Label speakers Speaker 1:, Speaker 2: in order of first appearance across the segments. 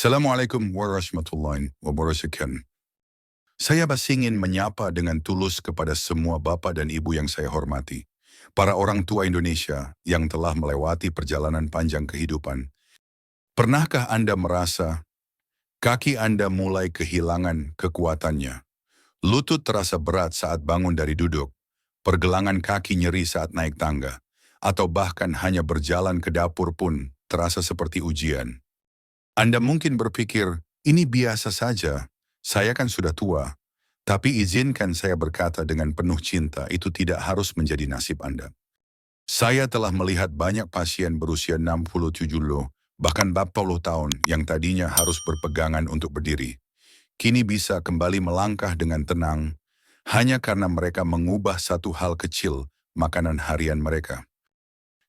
Speaker 1: Assalamualaikum warahmatullahi wabarakatuh. Saya ingin menyapa dengan tulus kepada semua bapak dan ibu yang saya hormati. Para orang tua Indonesia yang telah melewati perjalanan panjang kehidupan. Pernahkah Anda merasa kaki Anda mulai kehilangan kekuatannya? Lutut terasa berat saat bangun dari duduk, pergelangan kaki nyeri saat naik tangga, atau bahkan hanya berjalan ke dapur pun terasa seperti ujian. Anda mungkin berpikir, ini biasa saja, saya kan sudah tua. Tapi izinkan saya berkata dengan penuh cinta, itu tidak harus menjadi nasib Anda. Saya telah melihat banyak pasien berusia 67 bahkan 40 tahun yang tadinya harus berpegangan untuk berdiri. Kini bisa kembali melangkah dengan tenang, hanya karena mereka mengubah satu hal kecil, makanan harian mereka.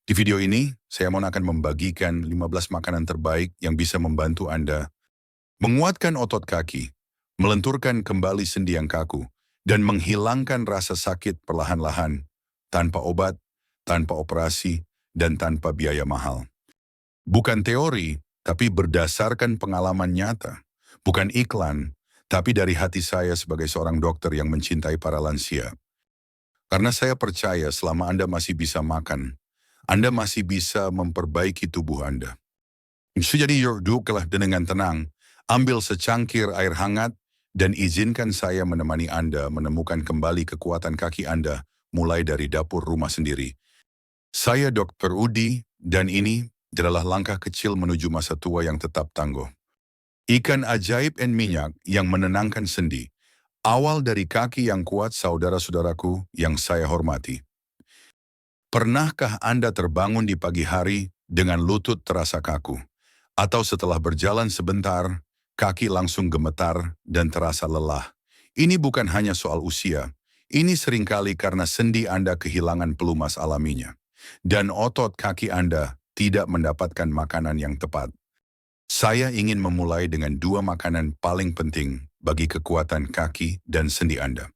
Speaker 1: Di video ini, saya akan membagikan 15 makanan terbaik yang bisa membantu Anda menguatkan otot kaki, melenturkan kembali sendi yang kaku, dan menghilangkan rasa sakit perlahan-lahan, tanpa obat, tanpa operasi, dan tanpa biaya mahal. Bukan teori, tapi berdasarkan pengalaman nyata. Bukan iklan, tapi dari hati saya sebagai seorang dokter yang mencintai para lansia. Karena saya percaya selama Anda masih bisa makan, Anda masih bisa memperbaiki tubuh Anda. Jadi duduklah dengan tenang, ambil secangkir air hangat, dan izinkan saya menemani Anda menemukan kembali kekuatan kaki Anda mulai dari dapur rumah sendiri. Saya Dr. Udi, dan ini adalah langkah kecil menuju masa tua yang tetap tangguh. Ikan ajaib dan minyak yang menenangkan sendi. Awal dari kaki yang kuat saudara-saudaraku yang saya hormati. Pernahkah Anda terbangun di pagi hari dengan lutut terasa kaku? Atau setelah berjalan sebentar, kaki langsung gemetar dan terasa lelah? Ini bukan hanya soal usia. Ini seringkali karena sendi Anda kehilangan pelumas alaminya. Dan otot kaki Anda tidak mendapatkan makanan yang tepat. Saya ingin memulai dengan 2 makanan paling penting bagi kekuatan kaki dan sendi Anda.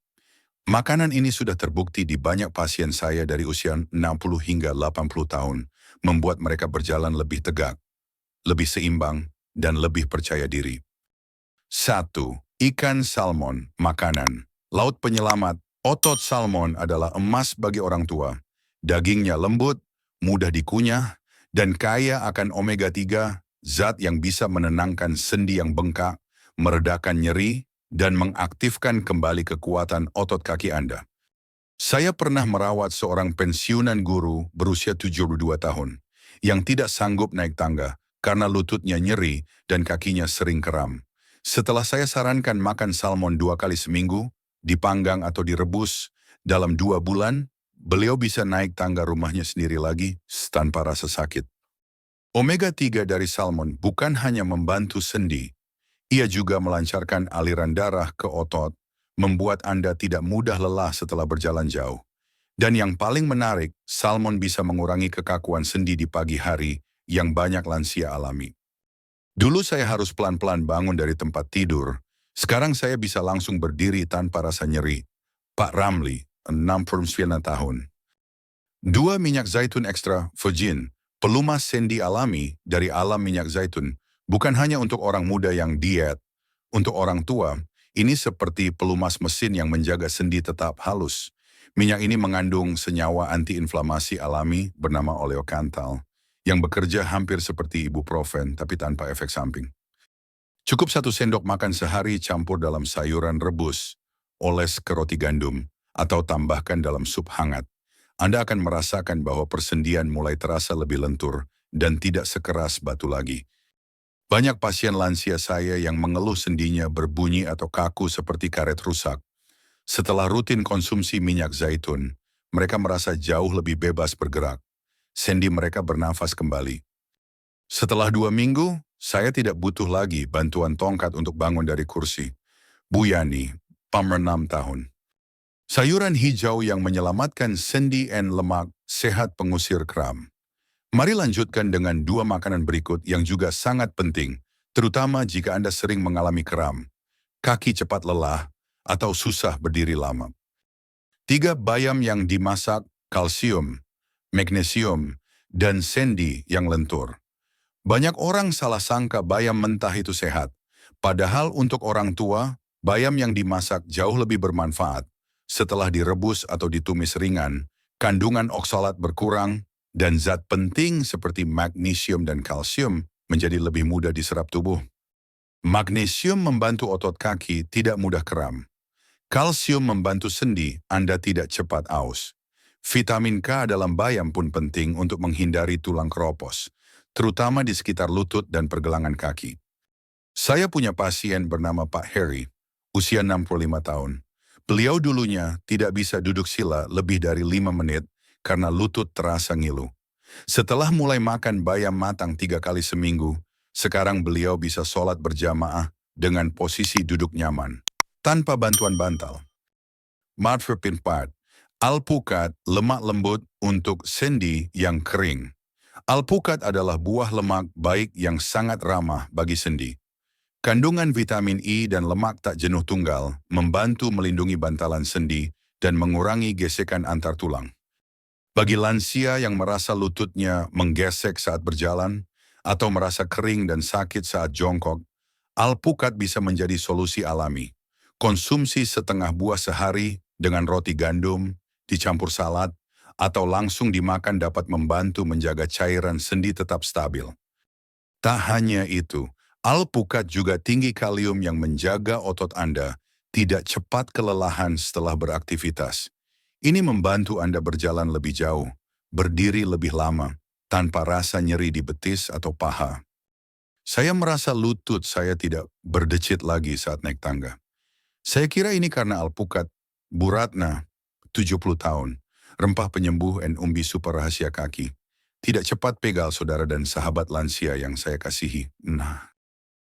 Speaker 1: Makanan ini sudah terbukti di banyak pasien saya dari usia 60 hingga 80 tahun, membuat mereka berjalan lebih tegak, lebih seimbang, dan lebih percaya diri. 1. Ikan salmon, makanan. Laut penyelamat, otot salmon adalah emas bagi orang tua. Dagingnya lembut, mudah dikunyah, dan kaya akan omega 3, zat yang bisa menenangkan sendi yang bengkak, meredakan nyeri, dan mengaktifkan kembali kekuatan otot kaki Anda. Saya pernah merawat seorang pensiunan guru berusia 72 tahun, yang tidak sanggup naik tangga, karena lututnya nyeri dan kakinya sering kram. Setelah saya sarankan makan salmon 2 kali seminggu, dipanggang atau direbus, dalam 2 bulan, beliau bisa naik tangga rumahnya sendiri lagi tanpa rasa sakit. Omega 3 dari salmon bukan hanya membantu sendi, ia juga melancarkan aliran darah ke otot, membuat Anda tidak mudah lelah setelah berjalan jauh. Dan yang paling menarik, salmon bisa mengurangi kekakuan sendi di pagi hari yang banyak lansia alami. Dulu saya harus pelan-pelan bangun dari tempat tidur. Sekarang saya bisa langsung berdiri tanpa rasa nyeri. Pak Ramli, 69 tahun. 2 minyak zaitun ekstra virgin, pelumas sendi alami dari alam minyak zaitun, bukan hanya untuk orang muda yang diet. Untuk orang tua, ini seperti pelumas mesin yang menjaga sendi tetap halus. Minyak ini mengandung senyawa antiinflamasi alami bernama oleokantal, yang bekerja hampir seperti ibuprofen tapi tanpa efek samping. Cukup 1 sendok makan sehari campur dalam sayuran rebus, oles ke roti gandum, atau tambahkan dalam sup hangat. Anda akan merasakan bahwa persendian mulai terasa lebih lentur dan tidak sekeras batu lagi. Banyak pasien lansia saya yang mengeluh sendinya berbunyi atau kaku seperti karet rusak. Setelah rutin konsumsi minyak zaitun, mereka merasa jauh lebih bebas bergerak. Sendi mereka bernafas kembali. Setelah 2 minggu, saya tidak butuh lagi bantuan tongkat untuk bangun dari kursi. Bu Yani, 6 tahun. Sayuran hijau yang menyelamatkan sendi dan lemak, sehat pengusir kram. Mari lanjutkan dengan 2 makanan berikut yang juga sangat penting, terutama jika Anda sering mengalami kram, kaki cepat lelah, atau susah berdiri lama. 3 bayam yang dimasak, kalsium, magnesium, dan sendi yang lentur. Banyak orang salah sangka bayam mentah itu sehat. Padahal untuk orang tua, bayam yang dimasak jauh lebih bermanfaat. Setelah direbus atau ditumis ringan, kandungan oksalat berkurang, dan zat penting seperti magnesium dan kalsium menjadi lebih mudah diserap tubuh. Magnesium membantu otot kaki tidak mudah kram. Kalsium membantu sendi Anda tidak cepat aus. Vitamin K dalam bayam pun penting untuk menghindari tulang keropos, terutama di sekitar lutut dan pergelangan kaki. Saya punya pasien bernama Pak Harry, usia 65 tahun. Beliau dulunya tidak bisa duduk sila lebih dari 5 menit karena lutut terasa ngilu. Setelah mulai makan bayam matang 3 kali seminggu, sekarang beliau bisa sholat berjamaah dengan posisi duduk nyaman, tanpa bantuan bantal. Marfripin 4. Alpukat lemak lembut untuk sendi yang kering. Alpukat adalah buah lemak baik yang sangat ramah bagi sendi. Kandungan vitamin E dan lemak tak jenuh tunggal membantu melindungi bantalan sendi dan mengurangi gesekan antar tulang. Bagi lansia yang merasa lututnya menggesek saat berjalan atau merasa kering dan sakit saat jongkok, alpukat bisa menjadi solusi alami. Konsumsi setengah buah sehari dengan roti gandum, dicampur salad, atau langsung dimakan dapat membantu menjaga cairan sendi tetap stabil. Tak hanya itu, alpukat juga tinggi kalium yang menjaga otot Anda tidak cepat kelelahan setelah beraktivitas. Ini membantu Anda berjalan lebih jauh, berdiri lebih lama, tanpa rasa nyeri di betis atau paha. Saya merasa lutut saya tidak berdecit lagi saat naik tangga. Saya kira ini karena alpukat. Bu Ratna, 70 tahun, rempah penyembuh dan umbi super rahasia kaki. Tidak cepat pegal saudara dan sahabat lansia yang saya kasihi. Nah,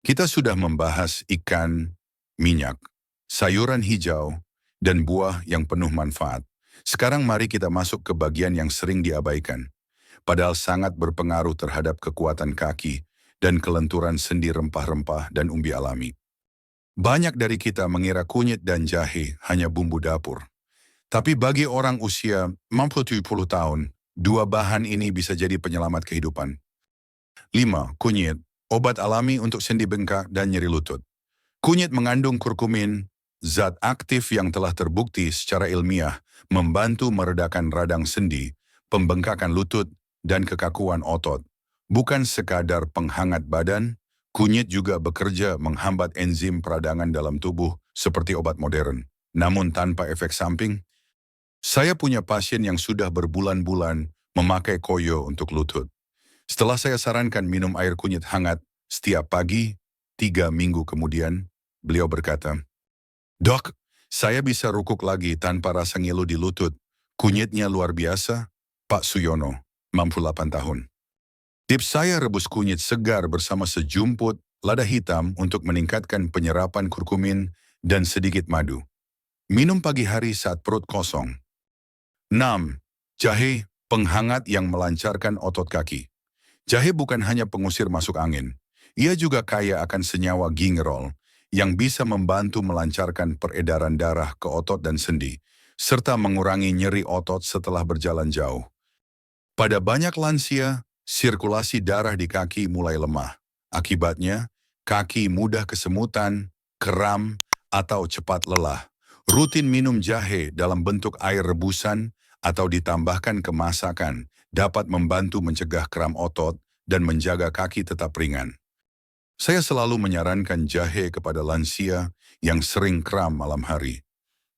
Speaker 1: kita sudah membahas ikan, minyak, sayuran hijau, dan buah yang penuh manfaat. Sekarang mari kita masuk ke bagian yang sering diabaikan, padahal sangat berpengaruh terhadap kekuatan kaki dan kelenturan sendi rempah-rempah dan umbi alami. Banyak dari kita mengira kunyit dan jahe hanya bumbu dapur. Tapi bagi orang usia 70 tahun, dua bahan ini bisa jadi penyelamat kehidupan. 5. Kunyit, obat alami untuk sendi bengkak dan nyeri lutut. Kunyit mengandung kurkumin, zat aktif yang telah terbukti secara ilmiah membantu meredakan radang sendi, pembengkakan lutut, dan kekakuan otot. Bukan sekadar penghangat badan, kunyit juga bekerja menghambat enzim peradangan dalam tubuh seperti obat modern, namun tanpa efek samping. Saya punya pasien yang sudah berbulan-bulan memakai koyo untuk lutut. Setelah saya sarankan minum air kunyit hangat setiap pagi, 3 minggu kemudian, beliau berkata, "Dok, saya bisa rukuk lagi tanpa rasa ngilu di lutut. Kunyitnya luar biasa." Pak Suyono, 68 tahun. Tips saya rebus kunyit segar bersama sejumput lada hitam untuk meningkatkan penyerapan kurkumin dan sedikit madu. Minum pagi hari saat perut kosong. 6. Jahe, penghangat yang melancarkan otot kaki. Jahe bukan hanya pengusir masuk angin. Ia juga kaya akan senyawa gingerol yang bisa membantu melancarkan peredaran darah ke otot dan sendi, serta mengurangi nyeri otot setelah berjalan jauh. Pada banyak lansia, sirkulasi darah di kaki mulai lemah. Akibatnya, kaki mudah kesemutan, kram, atau cepat lelah. Rutin minum jahe dalam bentuk air rebusan atau ditambahkan ke masakan dapat membantu mencegah kram otot dan menjaga kaki tetap ringan. Saya selalu menyarankan jahe kepada lansia yang sering kram malam hari.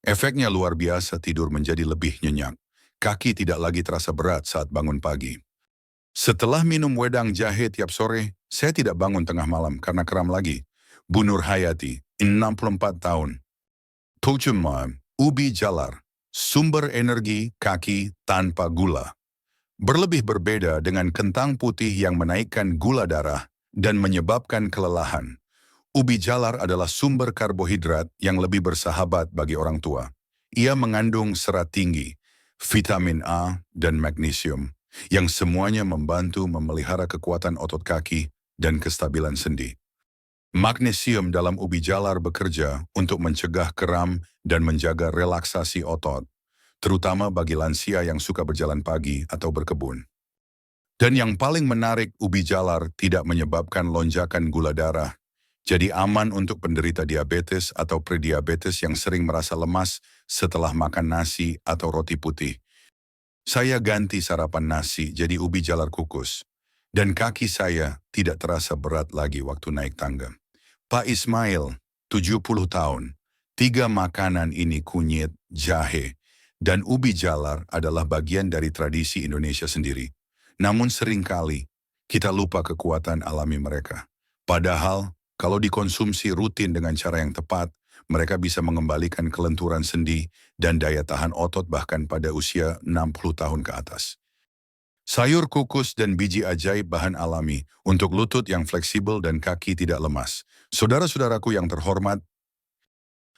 Speaker 1: Efeknya luar biasa, tidur menjadi lebih nyenyak. Kaki tidak lagi terasa berat saat bangun pagi. Setelah minum wedang jahe tiap sore, saya tidak bangun tengah malam karena kram lagi. Bu Nur Hayati, 64 tahun. Tucuma, ubi jalar, sumber energi kaki tanpa gula. Berlebih berbeda dengan kentang putih yang menaikkan gula darah dan menyebabkan kelelahan. Ubi jalar adalah sumber karbohidrat yang lebih bersahabat bagi orang tua. Ia mengandung serat tinggi, vitamin A, dan magnesium, yang semuanya membantu memelihara kekuatan otot kaki dan kestabilan sendi. Magnesium dalam ubi jalar bekerja untuk mencegah kram dan menjaga relaksasi otot, terutama bagi lansia yang suka berjalan pagi atau berkebun. Dan yang paling menarik, ubi jalar tidak menyebabkan lonjakan gula darah. Jadi aman untuk penderita diabetes atau prediabetes yang sering merasa lemas setelah makan nasi atau roti putih. Saya ganti sarapan nasi jadi ubi jalar kukus. Dan kaki saya tidak terasa berat lagi waktu naik tangga. Pak Ismail, 70 tahun. 3 makanan ini kunyit, jahe, dan ubi jalar adalah bagian dari tradisi Indonesia sendiri. Namun seringkali kita lupa kekuatan alami mereka. Padahal kalau dikonsumsi rutin dengan cara yang tepat, mereka bisa mengembalikan kelenturan sendi dan daya tahan otot bahkan pada usia 60 tahun ke atas. Sayur kukus dan biji ajaib bahan alami untuk lutut yang fleksibel dan kaki tidak lemas. Saudara-saudaraku yang terhormat,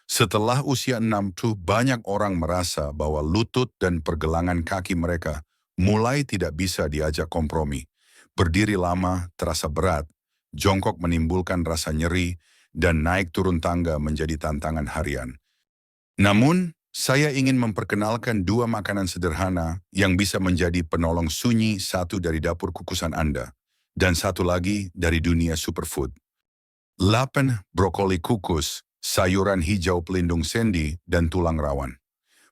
Speaker 1: setelah usia 60, banyak orang merasa bahwa lutut dan pergelangan kaki mereka mulai tidak bisa diajak kompromi. Berdiri lama terasa berat, jongkok menimbulkan rasa nyeri, dan naik turun tangga menjadi tantangan harian. Namun, saya ingin memperkenalkan 2 makanan sederhana yang bisa menjadi penolong sunyi, satu dari dapur kukusan Anda, dan satu lagi dari dunia superfood. Lapen brokoli kukus, sayuran hijau pelindung sendi, dan tulang rawan.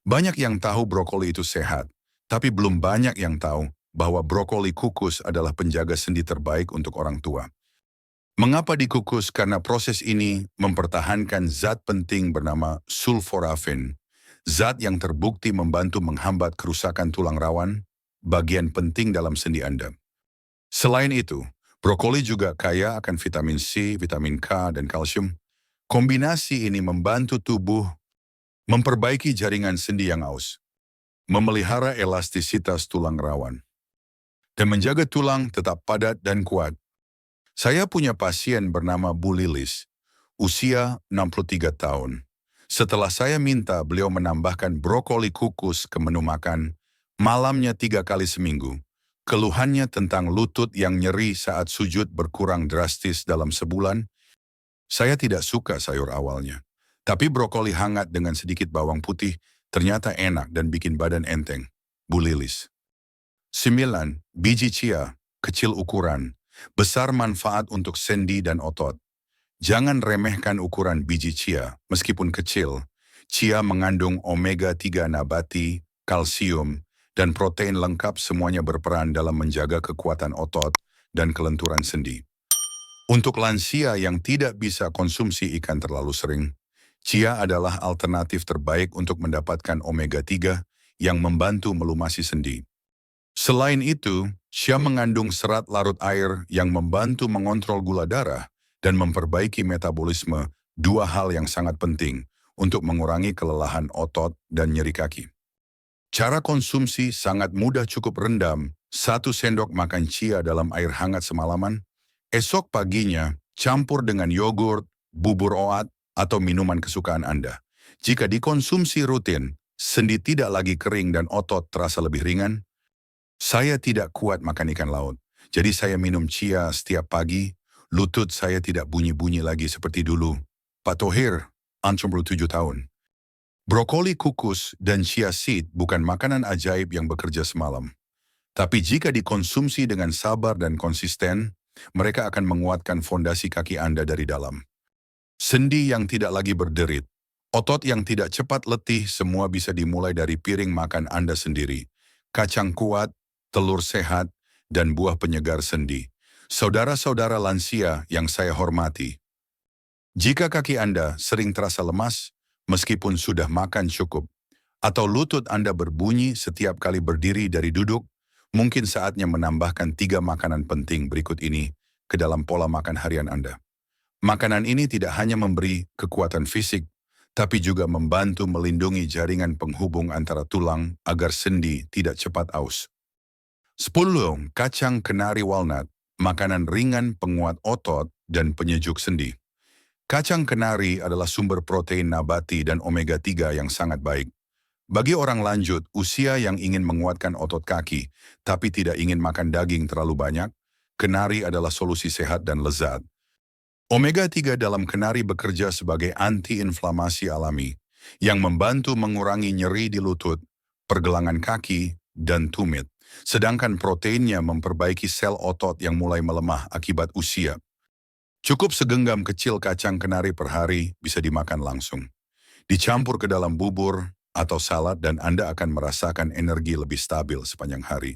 Speaker 1: Banyak yang tahu brokoli itu sehat, tapi belum banyak yang tahu bahwa brokoli kukus adalah penjaga sendi terbaik untuk orang tua. Mengapa dikukus? Karena proses ini mempertahankan zat penting bernama sulforafin, zat yang terbukti membantu menghambat kerusakan tulang rawan, bagian penting dalam sendi Anda. Selain itu, brokoli juga kaya akan vitamin C, vitamin K, dan kalsium. Kombinasi ini membantu tubuh memperbaiki jaringan sendi yang aus, memelihara elastisitas tulang rawan, dan menjaga tulang tetap padat dan kuat. Saya punya pasien bernama Bu Lilis, usia 63 tahun. Setelah saya minta beliau menambahkan brokoli kukus ke menu makan, malamnya 3 kali seminggu, keluhannya tentang lutut yang nyeri saat sujud berkurang drastis dalam sebulan. Saya tidak suka sayur awalnya, tapi brokoli hangat dengan sedikit bawang putih ternyata enak dan bikin badan enteng. Bu Lilis. 9. Biji chia, kecil ukuran. Besar manfaat untuk sendi dan otot. Jangan remehkan ukuran biji chia, meskipun kecil. Chia mengandung omega-3 nabati, kalsium, dan protein lengkap, semuanya berperan dalam menjaga kekuatan otot dan kelenturan sendi. Untuk lansia yang tidak bisa konsumsi ikan terlalu sering, chia adalah alternatif terbaik untuk mendapatkan omega-3 yang membantu melumasi sendi. Selain itu, chia mengandung serat larut air yang membantu mengontrol gula darah dan memperbaiki metabolisme, 2 hal yang sangat penting untuk mengurangi kelelahan otot dan nyeri kaki. Cara konsumsi sangat mudah, cukup rendam 1 sendok makan chia dalam air hangat semalaman. Esok paginya, campur dengan yogurt, bubur oat, atau minuman kesukaan Anda. Jika dikonsumsi rutin, sendi tidak lagi kering dan otot terasa lebih ringan. Saya tidak kuat makan ikan laut, jadi saya minum chia setiap pagi. Lutut saya tidak bunyi-bunyi lagi seperti dulu. Pak Tohir, 67 tahun. Brokoli kukus dan chia seed bukan makanan ajaib yang bekerja semalam. Tapi jika dikonsumsi dengan sabar dan konsisten, mereka akan menguatkan fondasi kaki Anda dari dalam. Sendi yang tidak lagi berderit, otot yang tidak cepat letih, semua bisa dimulai dari piring makan Anda sendiri. Kacang kuat, telur sehat, dan buah penyegar sendi. Saudara-saudara lansia yang saya hormati, jika kaki Anda sering terasa lemas, meskipun sudah makan cukup, atau lutut Anda berbunyi setiap kali berdiri dari duduk, mungkin saatnya menambahkan 3 makanan penting berikut ini ke dalam pola makan harian Anda. Makanan ini tidak hanya memberi kekuatan fisik, tapi juga membantu melindungi jaringan penghubung antara tulang agar sendi tidak cepat aus. 10. Kacang kenari walnut, makanan ringan penguat otot dan penyejuk sendi. Kacang kenari adalah sumber protein nabati dan omega-3 yang sangat baik. Bagi orang lanjut usia yang ingin menguatkan otot kaki, tapi tidak ingin makan daging terlalu banyak, kenari adalah solusi sehat dan lezat. Omega-3 dalam kenari bekerja sebagai anti-inflamasi alami, yang membantu mengurangi nyeri di lutut, pergelangan kaki, dan tumit. sedangkan proteinnya memperbaiki sel otot yang mulai melemah akibat usia. Cukup segenggam kecil kacang kenari per hari bisa dimakan langsung. Dicampur ke dalam bubur atau salad dan Anda akan merasakan energi lebih stabil sepanjang hari.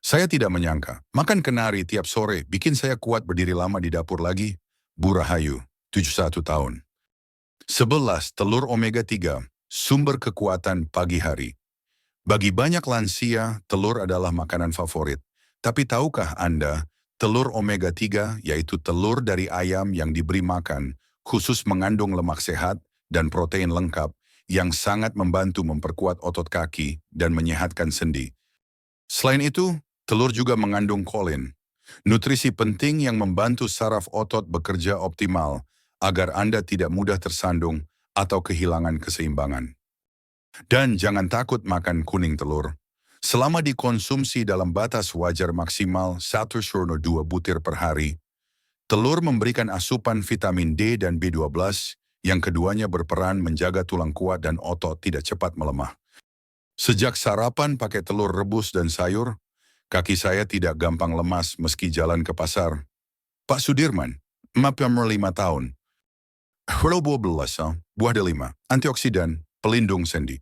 Speaker 1: Saya tidak menyangka, makan kenari tiap sore bikin saya kuat berdiri lama di dapur lagi. Bu Rahayu, 71 tahun. 11. Telur omega 3, sumber kekuatan pagi hari. Bagi banyak lansia, telur adalah makanan favorit. Tapi tahukah Anda, telur omega 3 yaitu telur dari ayam yang diberi makan, khusus mengandung lemak sehat dan protein lengkap yang sangat membantu memperkuat otot kaki dan menyehatkan sendi. Selain itu, telur juga mengandung kolin, nutrisi penting yang membantu saraf otot bekerja optimal agar Anda tidak mudah tersandung atau kehilangan keseimbangan. Dan jangan takut makan kuning telur. Selama dikonsumsi dalam batas wajar maksimal 1/2 butir per hari, telur memberikan asupan vitamin D dan B12 yang keduanya berperan menjaga tulang kuat dan otot tidak cepat melemah. Sejak sarapan pakai telur rebus dan sayur, kaki saya tidak gampang lemas meski jalan ke pasar. Pak Sudirman, 45 tahun. Huruf 12, buah delima, antioksidan, pelindung sendi.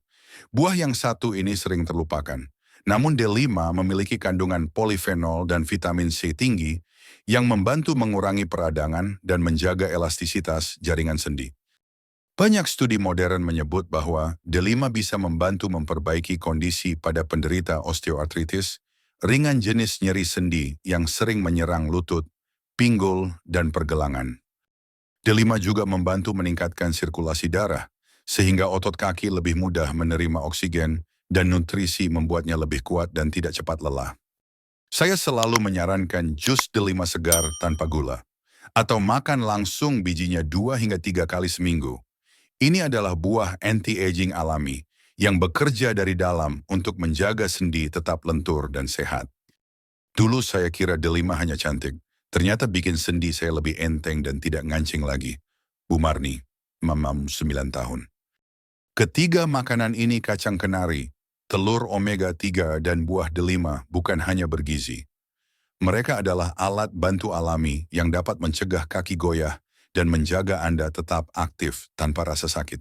Speaker 1: Buah yang satu ini sering terlupakan. Namun delima memiliki kandungan polifenol dan vitamin C tinggi yang membantu mengurangi peradangan dan menjaga elastisitas jaringan sendi. Banyak studi modern menyebut bahwa delima bisa membantu memperbaiki kondisi pada penderita osteoartritis, ringan jenis nyeri sendi yang sering menyerang lutut, pinggul, dan pergelangan. Delima juga membantu meningkatkan sirkulasi darah, sehingga otot kaki lebih mudah menerima oksigen dan nutrisi membuatnya lebih kuat dan tidak cepat lelah. Saya selalu menyarankan jus delima segar tanpa gula, atau makan langsung bijinya 2 hingga 3 kali seminggu. Ini adalah buah anti-aging alami yang bekerja dari dalam untuk menjaga sendi tetap lentur dan sehat. Dulu saya kira delima hanya cantik, ternyata bikin sendi saya lebih enteng dan tidak ngancing lagi. Bu Marni, mamam 9 tahun. Ketiga makanan ini kacang kenari, telur omega 3 dan buah delima bukan hanya bergizi. Mereka adalah alat bantu alami yang dapat mencegah kaki goyah dan menjaga Anda tetap aktif tanpa rasa sakit.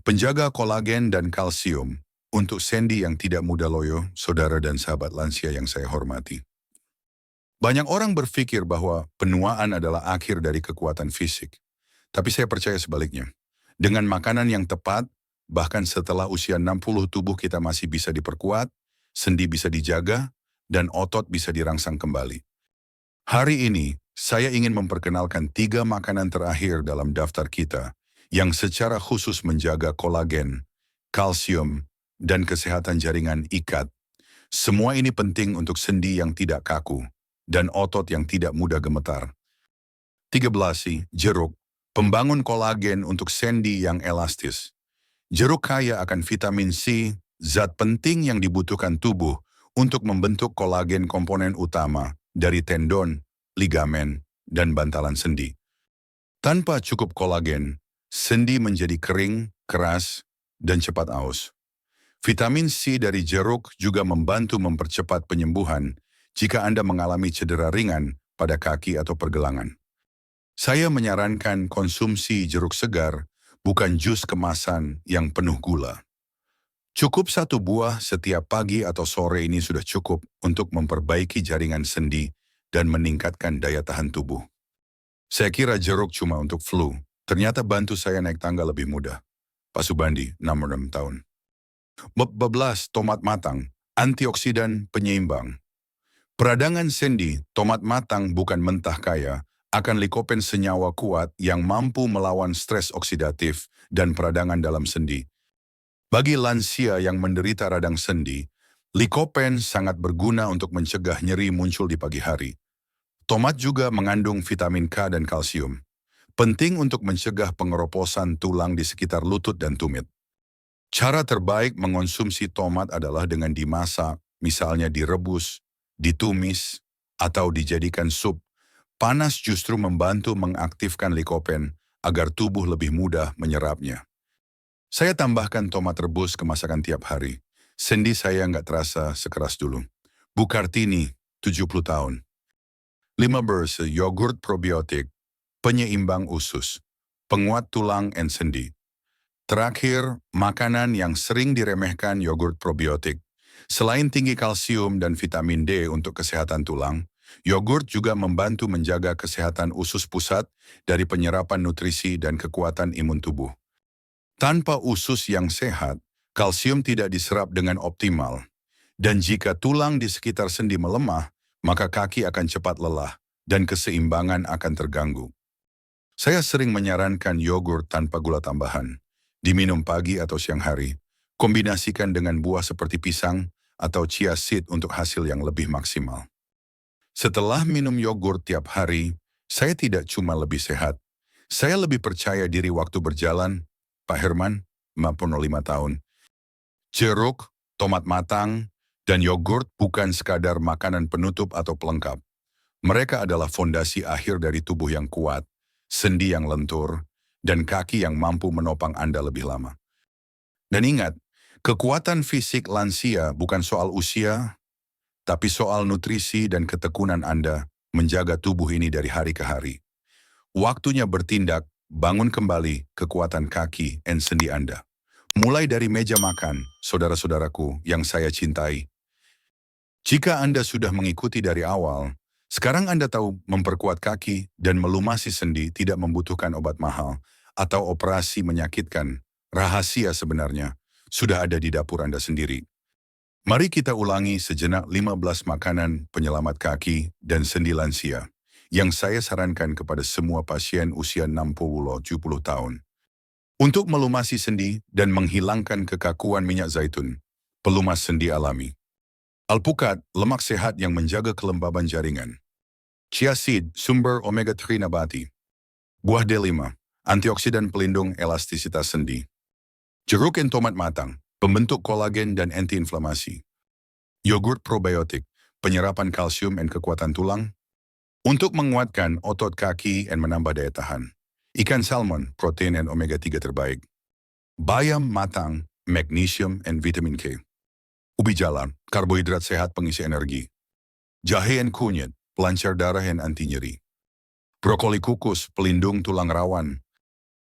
Speaker 1: Penjaga kolagen dan kalsium untuk sendi yang tidak mudah loyo, saudara dan sahabat lansia yang saya hormati. Banyak orang berpikir bahwa penuaan adalah akhir dari kekuatan fisik. Tapi saya percaya sebaliknya. Dengan makanan yang tepat, bahkan setelah usia 60 tubuh kita masih bisa diperkuat, sendi bisa dijaga, dan otot bisa dirangsang kembali. Hari ini, saya ingin memperkenalkan 3 makanan terakhir dalam daftar kita yang secara khusus menjaga kolagen, kalsium, dan kesehatan jaringan ikat. Semua ini penting untuk sendi yang tidak kaku dan otot yang tidak mudah gemetar. 13. Jeruk, pembangun kolagen untuk sendi yang elastis. Jeruk kaya akan vitamin C, zat penting yang dibutuhkan tubuh untuk membentuk kolagen komponen utama dari tendon, ligamen, dan bantalan sendi. Tanpa cukup kolagen, sendi menjadi kering, keras, dan cepat aus. Vitamin C dari jeruk juga membantu mempercepat penyembuhan jika Anda mengalami cedera ringan pada kaki atau pergelangan. Saya menyarankan konsumsi jeruk segar, bukan jus kemasan yang penuh gula. Cukup 1 buah setiap pagi atau sore ini sudah cukup untuk memperbaiki jaringan sendi dan meningkatkan daya tahan tubuh. Saya kira jeruk cuma untuk flu, ternyata bantu saya naik tangga lebih mudah. Pak Subandi, 66 tahun. 14. Tomat matang, antioksidan penyeimbang. Peradangan sendi, tomat matang bukan mentah kaya, akan likopen senyawa kuat yang mampu melawan stres oksidatif dan peradangan dalam sendi. Bagi lansia yang menderita radang sendi, likopen sangat berguna untuk mencegah nyeri muncul di pagi hari. Tomat juga mengandung vitamin K dan kalsium. Penting untuk mencegah pengeroposan tulang di sekitar lutut dan tumit. Cara terbaik mengonsumsi tomat adalah dengan dimasak, misalnya direbus, ditumis, atau dijadikan sup. Panas justru membantu mengaktifkan likopen agar tubuh lebih mudah menyerapnya. Saya tambahkan tomat rebus ke masakan tiap hari. Sendi saya nggak terasa sekeras dulu. Bu Kartini, 70 tahun. 5 berse yogurt probiotik, penyeimbang usus, penguat tulang dan sendi. Terakhir, makanan yang sering diremehkan yogurt probiotik. Selain tinggi kalsium dan vitamin D untuk kesehatan tulang, yogurt juga membantu menjaga kesehatan usus pusat dari penyerapan nutrisi dan kekuatan imun tubuh. Tanpa usus yang sehat, kalsium tidak diserap dengan optimal. Dan jika tulang di sekitar sendi melemah, maka kaki akan cepat lelah dan keseimbangan akan terganggu. Saya sering menyarankan yogurt tanpa gula tambahan. Diminum pagi atau siang hari. Kombinasikan dengan buah seperti pisang atau chia seed untuk hasil yang lebih maksimal. Setelah minum yogurt tiap hari, saya tidak cuma lebih sehat. Saya lebih percaya diri waktu berjalan. Pak Herman, 55 tahun. Jeruk, tomat matang, dan yogurt bukan sekadar makanan penutup atau pelengkap. Mereka adalah fondasi akhir dari tubuh yang kuat, sendi yang lentur, dan kaki yang mampu menopang Anda lebih lama. Dan ingat, kekuatan fisik lansia bukan soal usia, tapi soal nutrisi dan ketekunan Anda menjaga tubuh ini dari hari ke hari. Waktunya bertindak, bangun kembali kekuatan kaki dan sendi Anda. Mulai dari meja makan, saudara-saudaraku yang saya cintai. Jika Anda sudah mengikuti dari awal, sekarang Anda tahu memperkuat kaki dan melumasi sendi tidak membutuhkan obat mahal atau operasi menyakitkan. Rahasia sebenarnya sudah ada di dapur Anda sendiri. Mari kita ulangi sejenak 15 makanan penyelamat kaki dan sendi lansia yang saya sarankan kepada semua pasien usia 60-70 tahun. Untuk melumasi sendi dan menghilangkan kekakuan minyak zaitun, pelumas sendi alami. Alpukat, lemak sehat yang menjaga kelembaban jaringan. Chia seed, sumber omega-3 nabati. Buah D5, antioksidan pelindung elastisitas sendi. Jeruk dan tomat matang, pembentuk kolagen dan antiinflamasi. Yogurt probiotik, penyerapan kalsium dan kekuatan tulang. Untuk menguatkan otot kaki dan menambah daya tahan. Ikan salmon, protein dan omega-3 terbaik. Bayam matang, magnesium dan vitamin K. Ubi jalar, karbohidrat sehat pengisi energi. Jahe dan kunyit, pelancar darah dan anti nyeri. Brokoli kukus, pelindung tulang rawan.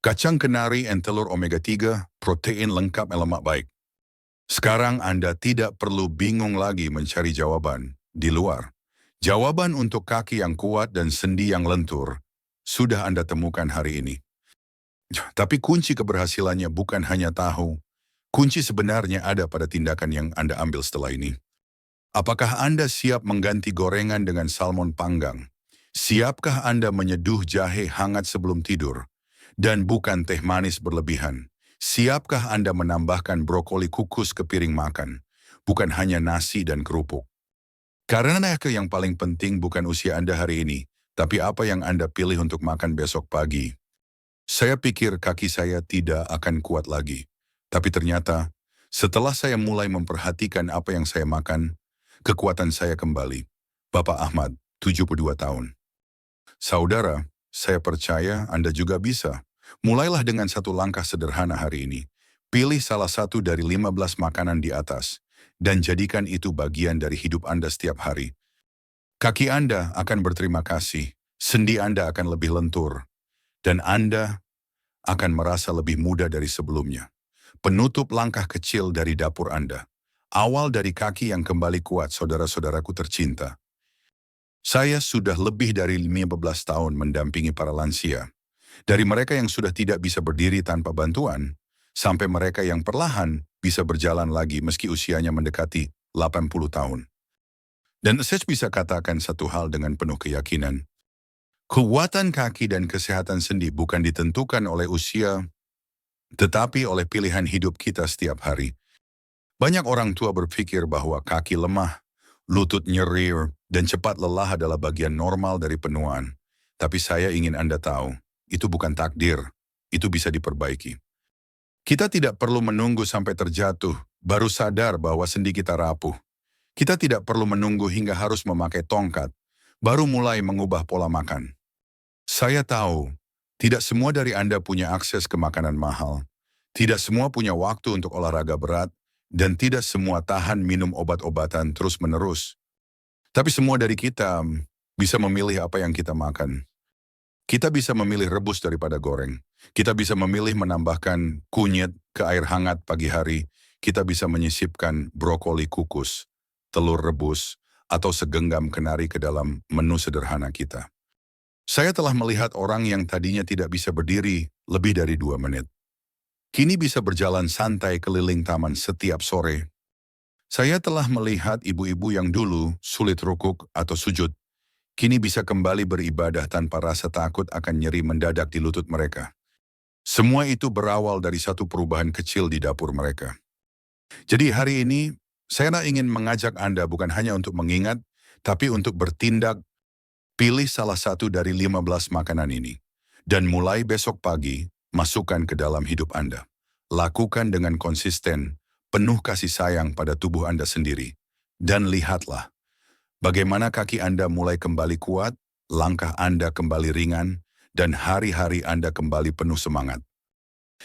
Speaker 1: Kacang kenari dan telur omega-3, protein lengkap dan lemak baik. Sekarang Anda tidak perlu bingung lagi mencari jawaban di luar. Jawaban untuk kaki yang kuat dan sendi yang lentur sudah Anda temukan hari ini. Tapi kunci keberhasilannya bukan hanya tahu. Kunci sebenarnya ada pada tindakan yang Anda ambil setelah ini. Apakah Anda siap mengganti gorengan dengan salmon panggang? Siapkah Anda menyeduh jahe hangat sebelum tidur? Dan bukan teh manis berlebihan. Siapkah Anda menambahkan brokoli kukus ke piring makan? Bukan hanya nasi dan kerupuk. Karena yang paling penting bukan usia Anda hari ini, tapi apa yang Anda pilih untuk makan besok pagi. Saya pikir kaki saya tidak akan kuat lagi. Tapi ternyata, setelah saya mulai memperhatikan apa yang saya makan, kekuatan saya kembali. Bapak Ahmad, 72 tahun. Saudara, saya percaya Anda juga bisa. Mulailah dengan satu langkah sederhana hari ini. Pilih salah satu dari 15 makanan di atas, dan jadikan itu bagian dari hidup Anda setiap hari. Kaki Anda akan berterima kasih, sendi Anda akan lebih lentur, dan Anda akan merasa lebih muda dari sebelumnya. Penutup langkah kecil dari dapur Anda. Awal dari kaki yang kembali kuat, saudara-saudaraku tercinta. Saya sudah lebih dari 15 tahun mendampingi para lansia. Dari mereka yang sudah tidak bisa berdiri tanpa bantuan, sampai mereka yang perlahan bisa berjalan lagi meski usianya mendekati 80 tahun. Dan saya bisa katakan satu hal dengan penuh keyakinan. Kekuatan kaki dan kesehatan sendi bukan ditentukan oleh usia, tetapi oleh pilihan hidup kita setiap hari. Banyak orang tua berpikir bahwa kaki lemah, lutut nyeri, dan cepat lelah adalah bagian normal dari penuaan. Tapi saya ingin Anda tahu, itu bukan takdir, itu bisa diperbaiki. Kita tidak perlu menunggu sampai terjatuh, baru sadar bahwa sendi kita rapuh. Kita tidak perlu menunggu hingga harus memakai tongkat, baru mulai mengubah pola makan. Saya tahu, tidak semua dari Anda punya akses ke makanan mahal. Tidak semua punya waktu untuk olahraga berat, dan tidak semua tahan minum obat-obatan terus-menerus. Tapi semua dari kita bisa memilih apa yang kita makan. Kita bisa memilih rebus daripada goreng. Kita bisa memilih menambahkan kunyit ke air hangat pagi hari. Kita bisa menyisipkan brokoli kukus, telur rebus, atau segenggam kenari ke dalam menu sederhana kita. Saya telah melihat orang yang tadinya tidak bisa berdiri lebih dari 2 menit. Kini bisa berjalan santai keliling taman setiap sore. Saya telah melihat ibu-ibu yang dulu sulit rukuk atau sujud, kini bisa kembali beribadah tanpa rasa takut akan nyeri mendadak di lutut mereka. Semua itu berawal dari satu perubahan kecil di dapur mereka. Jadi hari ini, saya ingin mengajak Anda bukan hanya untuk mengingat, tapi untuk bertindak. Pilih salah satu dari 15 makanan ini. Dan mulai besok pagi, masukkan ke dalam hidup Anda. Lakukan dengan konsisten, penuh kasih sayang pada tubuh Anda sendiri. Dan lihatlah, bagaimana kaki Anda mulai kembali kuat, langkah Anda kembali ringan, dan hari-hari Anda kembali penuh semangat.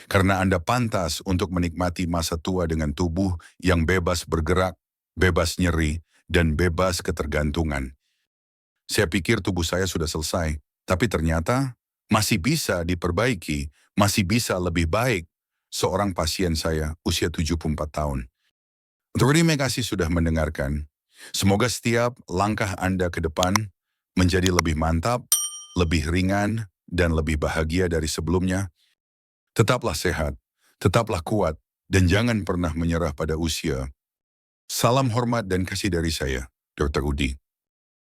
Speaker 1: Karena Anda pantas untuk menikmati masa tua dengan tubuh yang bebas bergerak, bebas nyeri, dan bebas ketergantungan. Saya pikir tubuh saya sudah selesai, tapi ternyata masih bisa diperbaiki, masih bisa lebih baik. Seorang pasien saya usia 74 tahun. Terima kasih sudah mendengarkan. Semoga setiap langkah Anda ke depan menjadi lebih mantap, lebih ringan, dan lebih bahagia dari sebelumnya. Tetaplah sehat, tetaplah kuat, dan jangan pernah menyerah pada usia. Salam hormat dan kasih dari saya, Dr. Udi.